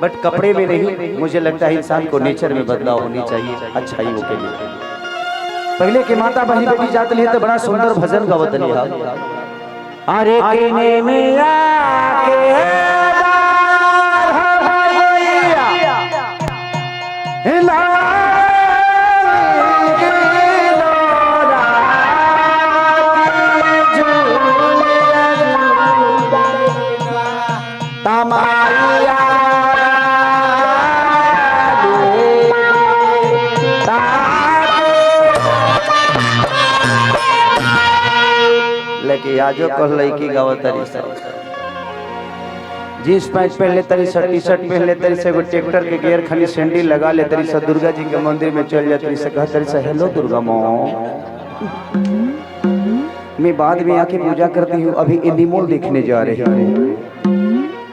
बट कपड़े में नहीं। मुझे लगता है इंसान को नेचर में बदलाव होनी चाहिए अच्छाइयों के लिए। पहले के माता बहनी बेटी जात लिए तो बड़ा सुंदर भजन गावत लिया। अरे केने में आके लेकिन आजो कल लड़की गावत तरी जींस पैंट पहन ले तरी सा, टी शर्ट पहन ले तरी से, ट्रैक्टर के गियर खाली सैंडल लगा ले तरी सा, दुर्गा जी के मंदिर में चल जाती से, कह तरी सा हेलो दुर्गा माँ। मैं बाद में आके पूजा करती हूँ, अभी एनिमल देखने जा रही हूँ।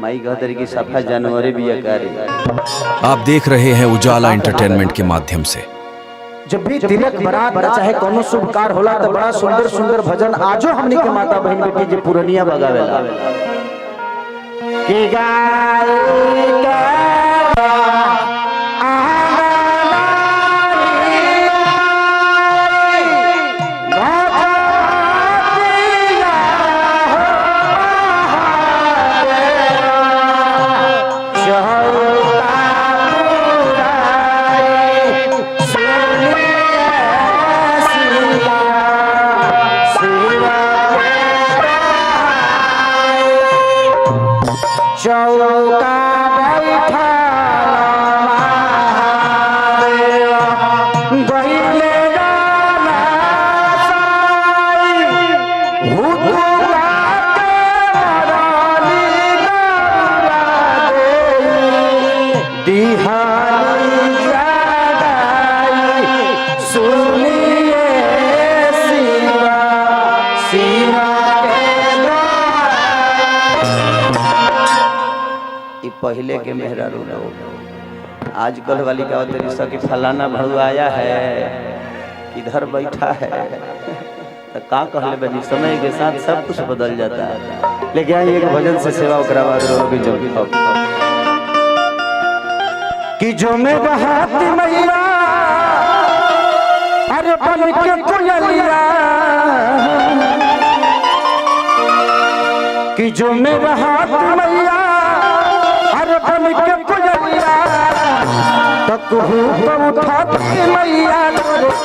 माई कह तरी की सफा जानवर भी आप देख रहे हैं उजाला एंटरटेनमेंट के माध्यम से। जब भी तिलक बारात चाहे कोनो शुभ कार्य होला तो बड़ा सुंदर सुंदर भजन आजो हमने के माता बहन बेटी जे पुरनिया बगावेला कि गाय पहले के मेहरारू आजकल वाली का तरीसा कि फलाना भड़ुआ आया है किधर बैठा है तो का कहले बनी। समय के साथ सब कुछ बदल जाता है। लेकिन एक भजन से सेवा ओकरा बाद रोबी जोगी कि जो में बहाती मैया अरे बन के कोयलिया कि जो में बहाती मैया बन के कोयलिया तक उठाती मैया मैया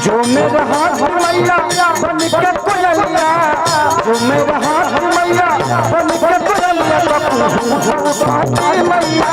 जो मेरा हाथ मैया बन के कोयलिया जो मेरा हाथ मैया बन के कोयलिया तक उठाती मैया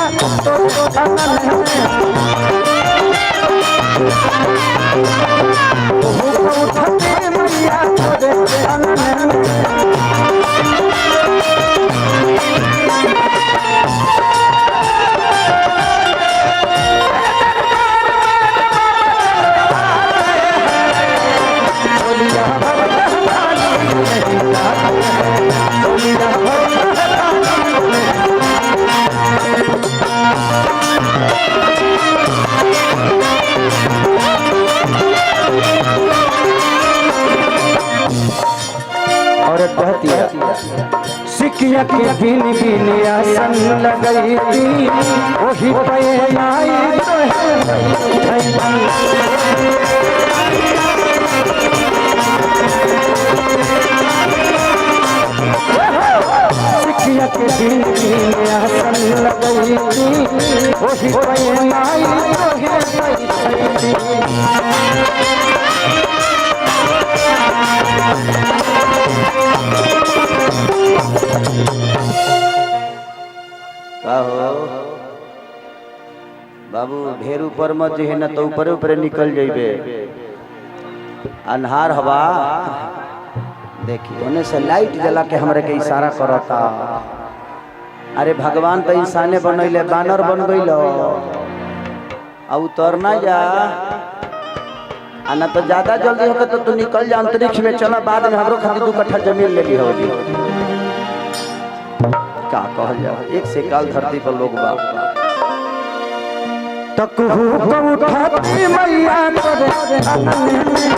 सिकिया के बिन बिन आसन लगई थी वही पे आई सिकिया के बिन बिन आसन लगई थी वही पे बाबू ढेर ऊपर मत जे है ना तो ऊपर ऊपर निकल जाइबे। अन्हार हवा देखिए ओने से लाइट जला के हमरे के इशारा करता। अरे भगवान तो इंसाने बनैले बानर बन गइल अब उतरना जा आना तो ज्यादा जल्दी होगा तो तू निकल जा अंतरिक्ष में चला बाद में हमरो खातिर 2 कट्ठा जमीन ले ली होगी। का कहल जा एक से काल धरती पर लोग बा तकहू को उठाती मैया तोरे अंगने में।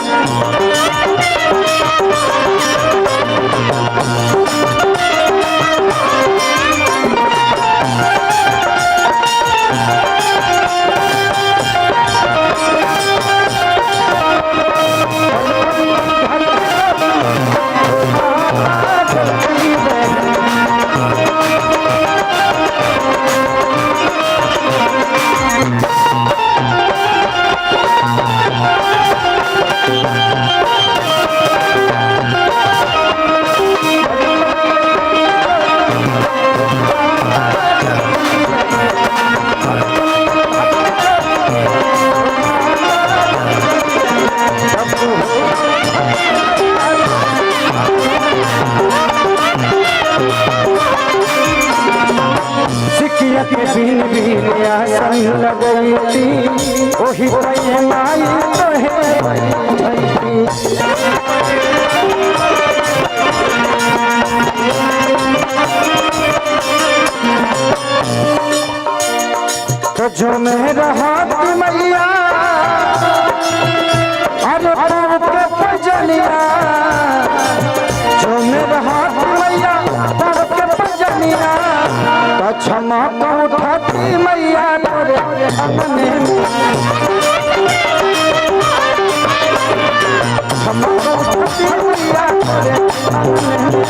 सिकिया के बीन बीन आसन लगई थी ओही पे माई तो जो मेरा हाथ मैया अरे बाप के पजनिया जो मेरा हाथ मैया बाप के पजनिया क्षमा को उठाती मैया तोरे अंगने में। क्षमा को उठाती मैया तोरे अंगने में।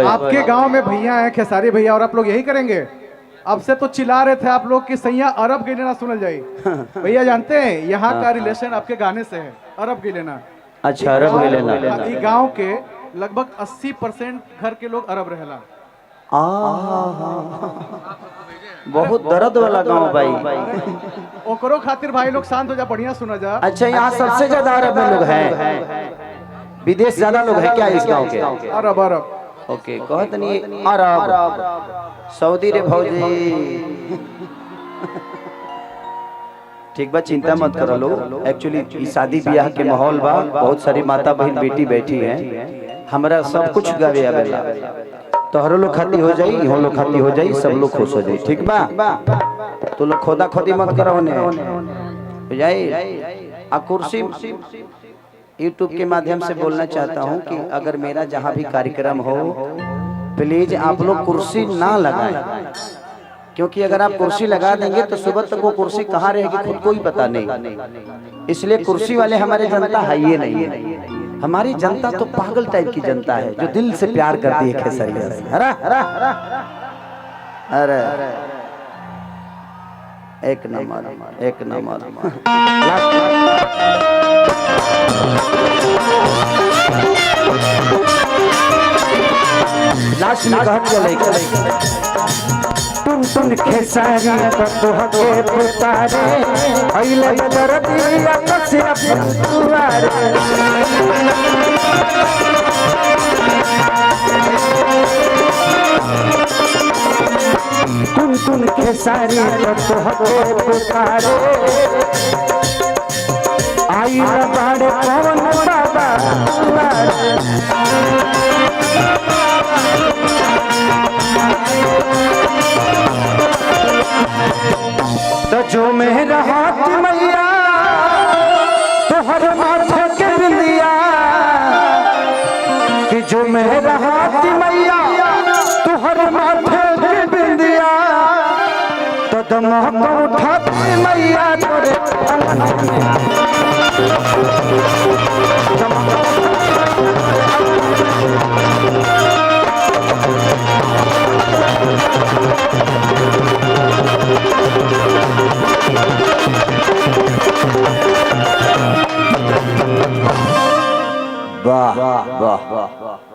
आपके गांव में भैया हैं खेसारी भैया और आप लोग यही करेंगे। अब से तो चिल्ला रहे थे आप लोग कि सैया अरब की लेना सुनल जाए। भैया जानते हैं यहाँ का रिलेशन आपके गाने से है, अरब की लेना। अच्छा अरब की लेना। गांव के लगभग 80% घर के लोग अरब रहेला। बहुत दर्द वाला गांव भाई। ओकरो खातिर भाई लोग शांत हो जा, बढ़िया सुना जा। अच्छा यहाँ सबसे ज्यादा अरब में लोग हैं, विदेश ज्यादा लोग हैं क्या इस गांव के? अरब अरब ओके कहत नहीं अरब सऊदी रे भौजी। ठीक बा चिंता मत करो लोग। एक्चुअली शादी ब्याह के माहौल बा, बहुत सारी माता बहन बेटी बैठी हैं, हमरा सब कुछ गावे आवेला। तोहरो लोग खाती हो जाई, इहो लोग खाती हो जाई, सब लोग खुश हो जाई। ठीक बा तो लोग खोदा खोदी मत करो ने हो जाई। आ कुर्सी यूट्यूब के माध्यम से बोलना चाहता हूं कि अगर मेरा जहां भी कार्यक्रम हो प्लीज आप लोग कुर्सी ना लगाएं, क्योंकि अगर आप कुर्सी लगा देंगे तो सुबह तक वो कुर्सी कहाँ रहेगी खुद को ही पता नहीं। इसलिए कुर्सी वाले हमारे जनता है ये नहीं है। हमारी जनता तो पागल टाइप की जनता है जो दिल से प्यार करती है खेसरिया से। अरे एक नंबर एक नंबर। लास्ट में कहत चले तुम खेसारी तो के पुतारे अइले दरदिया कसिया पुआरे। तुम खेसारी तो के पुतारे आइले बाड़े पवन बाबा तो जो मेरा हाथ मैया तोहर माथे के बिंदिया कि जो मेरा हाथ मैया तोहर माथे के बिंदिया तो दमक उठाती मैया तोरे वाह वाह वाह।